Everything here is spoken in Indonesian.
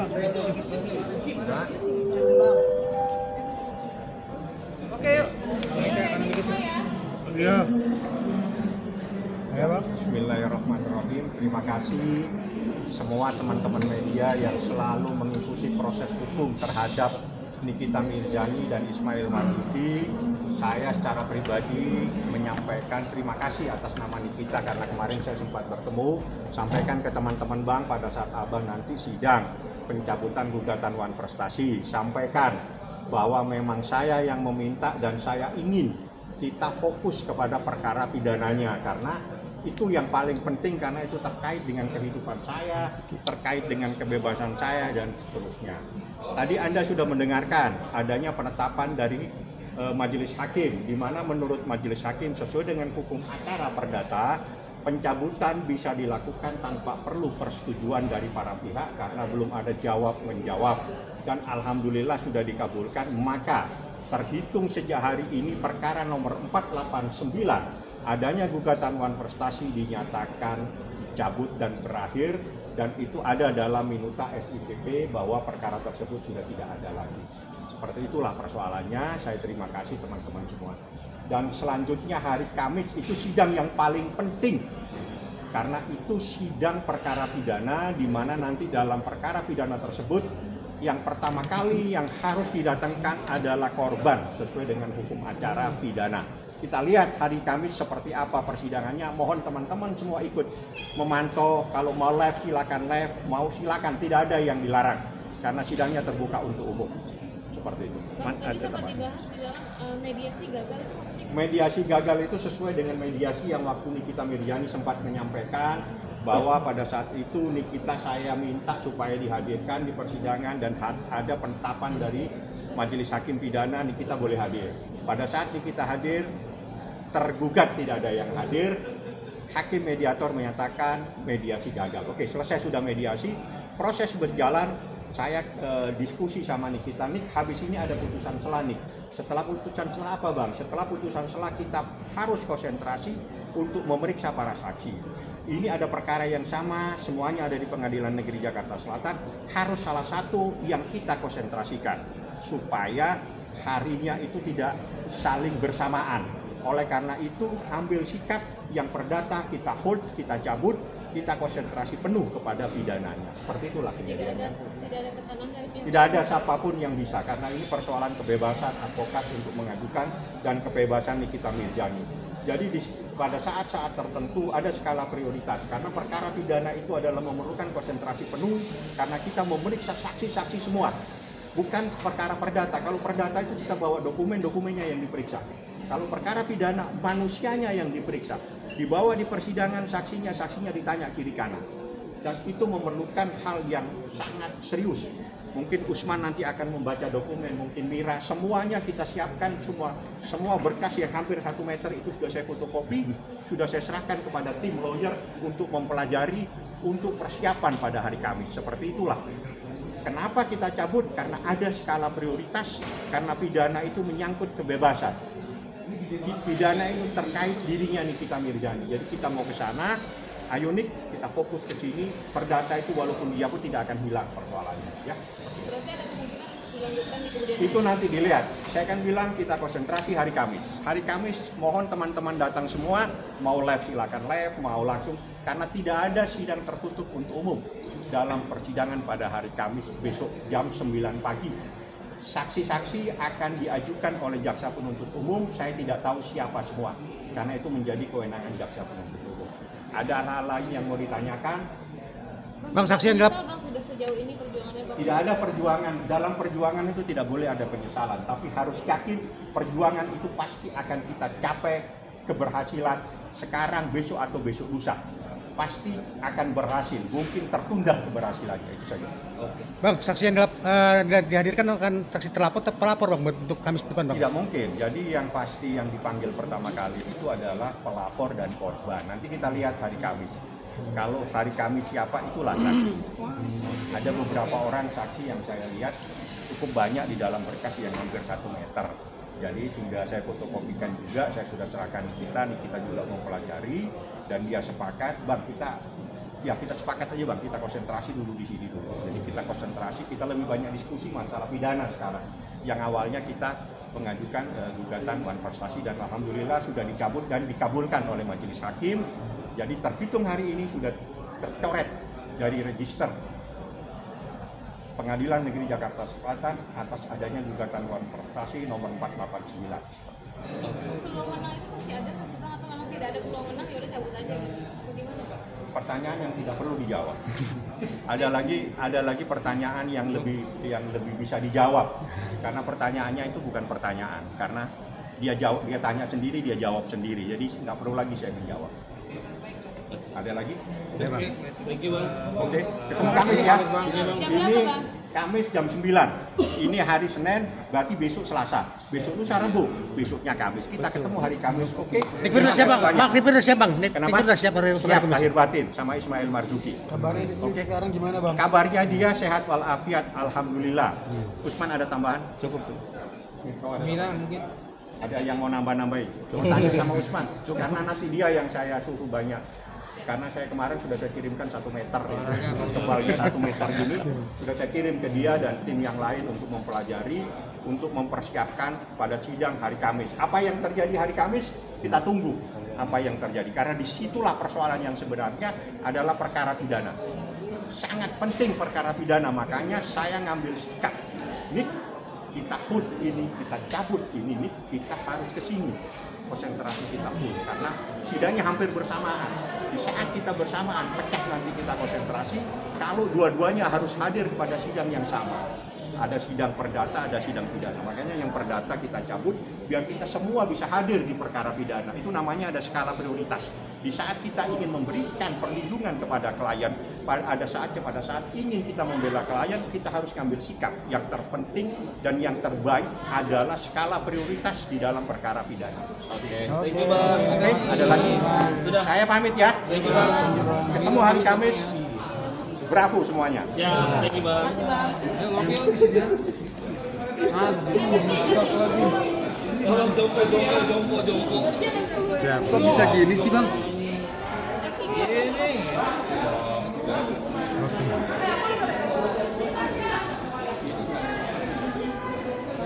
Oke yuk. Iya. Ya Bang. Bismillahirrahmanirrahim. Terima kasih semua teman-teman media yang selalu mengikuti proses hukum terhadap Nikita Mirzani dan Ismail Marzuki. Saya secara pribadi menyampaikan terima kasih atas nama Nikita karena kemarin saya sempat bertemu. Sampaikan ke teman-teman Bang pada saat Abang nanti sidang pencabutan gugatan Wan Prestasi. Sampaikan bahwa memang saya yang meminta dan saya ingin kita fokus kepada perkara pidananya karena itu yang paling penting karena itu terkait dengan kehidupan saya, terkait dengan kebebasan saya dan seterusnya. Tadi Anda sudah mendengarkan adanya penetapan dari Majelis Hakim, di mana menurut Majelis Hakim sesuai dengan hukum acara perdata, pencabutan bisa dilakukan tanpa perlu persetujuan dari para pihak karena belum ada jawab-menjawab. Dan alhamdulillah sudah dikabulkan, maka terhitung sejak hari ini perkara nomor 489 adanya gugatan Wan Prestasi dinyatakan dicabut dan berakhir, dan itu ada dalam minuta SIPP bahwa perkara tersebut sudah tidak ada lagi. Seperti itulah persoalannya. Saya terima kasih teman-teman semua. Dan selanjutnya hari Kamis itu sidang yang paling penting karena itu sidang perkara pidana, di mana nanti dalam perkara pidana tersebut yang pertama kali yang harus didatangkan adalah korban sesuai dengan hukum acara pidana. Kita lihat hari Kamis seperti apa persidangannya. Mohon teman-teman semua ikut memantau. Kalau mau live silakan live, mau silakan, tidak ada yang dilarang karena sidangnya terbuka untuk umum. Seperti itu. Tadi sempat dibahas di dalam mediasi gagal itu maksudnya? Mediasi gagal itu sesuai dengan mediasi yang waktu Nikita Mirzani sempat menyampaikan bahwa pada saat itu Nikita saya minta supaya dihadirkan di persidangan dan ada penetapan dari Majelis Hakim Pidana Nikita boleh hadir. Pada saat Nikita hadir, tergugat tidak ada yang hadir, Hakim mediator menyatakan mediasi gagal. Oke, selesai sudah mediasi, proses berjalan. Saya diskusi sama Nikita, Nik, habis ini ada putusan selah Nik. Setelah putusan selah apa Bang? Setelah putusan selah kita harus konsentrasi untuk memeriksa para saksi. Ini ada perkara yang sama, semuanya ada di Pengadilan Negeri Jakarta Selatan. Harus salah satu yang kita konsentrasikan supaya harinya itu tidak saling bersamaan. Oleh karena itu ambil sikap yang perdata kita hold, kita cabut, kita konsentrasi penuh kepada pidananya. Seperti itulah kejadiannya. Tidak ada tekanan dari pihak. Tidak ada siapapun yang bisa karena ini persoalan kebebasan advokat untuk mengajukan dan kebebasan Nikita Mirzani. Jadi pada saat-saat tertentu ada skala prioritas karena perkara pidana itu adalah memerlukan konsentrasi penuh karena kita memeriksa saksi-saksi semua. Bukan perkara perdata. Kalau perdata itu kita bawa dokumen-dokumennya yang diperiksa. Kalau perkara pidana manusianya yang diperiksa. Dibawa di persidangan saksinya ditanya kiri kanan. Dan itu memerlukan hal yang sangat serius. Mungkin Usman nanti akan membaca dokumen, mungkin Mira, semuanya kita siapkan, semua berkas yang hampir 1 meter itu sudah saya fotokopi, sudah saya serahkan kepada tim lawyer untuk mempelajari, untuk persiapan pada hari Kamis. Seperti itulah. Kenapa kita cabut? Karena ada skala prioritas, karena pidana itu menyangkut kebebasan. Pidana itu terkait dirinya Nikita Mirzani. Jadi kita mau ke sana, ayo Nik, kita fokus ke sini. Perdata itu walaupun dia pun tidak akan hilang persoalannya. Ya. Berarti ada kemungkinan dilanjutkan di kemudian itu nanti dilihat. Saya akan bilang kita konsentrasi hari Kamis. Hari Kamis mohon teman-teman datang semua, mau live silakan live, mau langsung. Karena tidak ada sidang tertutup untuk umum dalam persidangan pada hari Kamis besok jam 9 pagi. Saksi-saksi akan diajukan oleh jaksa penuntut umum, saya tidak tahu siapa semua, karena itu menjadi kewenangan jaksa penuntut umum. Ada hal lain yang mau ditanyakan? Bang, saksi yang gelap. Bang, sudah sejauh ini perjuangannya Bang? Tidak ada perjuangan, dalam perjuangan itu tidak boleh ada penyesalan, tapi harus yakin perjuangan itu pasti akan kita capai keberhasilan sekarang, besok, atau besok lusa. Pasti akan berhasil, mungkin tertunda keberhasilannya, itu saja. Bang, saksi yang gelap dihadirkan akan saksi terlapor atau pelapor Bang untuk Kamis depan Bang? Tidak mungkin, jadi yang pasti yang dipanggil pertama kali itu adalah pelapor dan korban. Nanti kita lihat hari Kamis. Kalau hari Kamis siapa, itulah saksi. Ada beberapa orang saksi yang saya lihat cukup banyak di dalam berkas yang hampir 1 meter. Jadi sudah saya fotokopikan juga, saya sudah serahkan kita juga mempelajari dan dia sepakat, Bang kita Ya kita sepakat aja Bang, kita konsentrasi dulu di sini dulu. Jadi kita konsentrasi, kita lebih banyak diskusi masalah pidana sekarang. Yang awalnya kita mengajukan gugatan manifestasi dan alhamdulillah sudah dicabut dan dikabulkan oleh majelis hakim. Jadi terhitung hari ini sudah tercoret dari register Pengadilan Negeri Jakarta Selatan atas adanya gugatan manifestasi nomor 489. Peluang menang itu masih ada nggak sih Bang? Atau memang tidak ada peluang menang ya udah cabut aja gitu? Atau gimana Pak? Pertanyaan yang tidak perlu dijawab. Ada lagi pertanyaan yang lebih bisa dijawab karena pertanyaannya itu bukan pertanyaan karena dia tanya sendiri, dia jawab sendiri, jadi nggak perlu lagi saya menjawab. Ada lagi? Thank you Bang. Oke, ketemu Kamis ya. Jam Ini berapa Bang? Kamis jam 9. Ini hari Senin, berarti besok Selasa. Besok lusa Rabu, besoknya Kamis. Kita ketemu hari Kamis, oke? Review siapa bang? Mak review siapa bang? Kenapa? Review siapa? Siap lahir batin sama Ismail Marzuki. Kabarnya dia sekarang gimana bang? Kabarnya dia sehat walafiat, alhamdulillah. Usman ada tambahan? Cukup. Mira mungkin. Ada yang mau nambah-nambahin? Coba tanya sama Usman, karena nanti dia yang saya suruh banyak. Karena saya kemarin sudah saya kirimkan 1 meter, tebalnya 1 meter gini, sudah saya kirim ke dia dan tim yang lain untuk mempelajari, untuk mempersiapkan pada sidang hari Kamis. Apa yang terjadi hari Kamis, kita tunggu apa yang terjadi. Karena disitulah persoalan yang sebenarnya adalah perkara pidana. Sangat penting perkara pidana, makanya saya ngambil sikap. Nih, kita put ini, kita cabut ini, nih, kita harus ke sini. Konsentrasi kita full karena sidangnya hampir bersamaan. Di saat kita bersamaan pecah nanti kita konsentrasi kalau dua-duanya harus hadir pada sidang yang sama. Ada sidang perdata, ada sidang pidana. Makanya yang perdata kita cabut biar kita semua bisa hadir di perkara pidana. Itu namanya ada skala prioritas. Di saat kita ingin memberikan perlindungan kepada klien, pada saat ingin kita membela klien, kita harus ngambil sikap. Yang terpenting dan yang terbaik adalah skala prioritas di dalam perkara pidana. Oke. Thank you Bang. Oke, ada lagi? Sudah. Saya pamit ya. Thank you Bang. Ketemu hari Kamis. Bravo semuanya. Ya, thank you Bang. Jompo. Kok bisa gini sih bang? Ini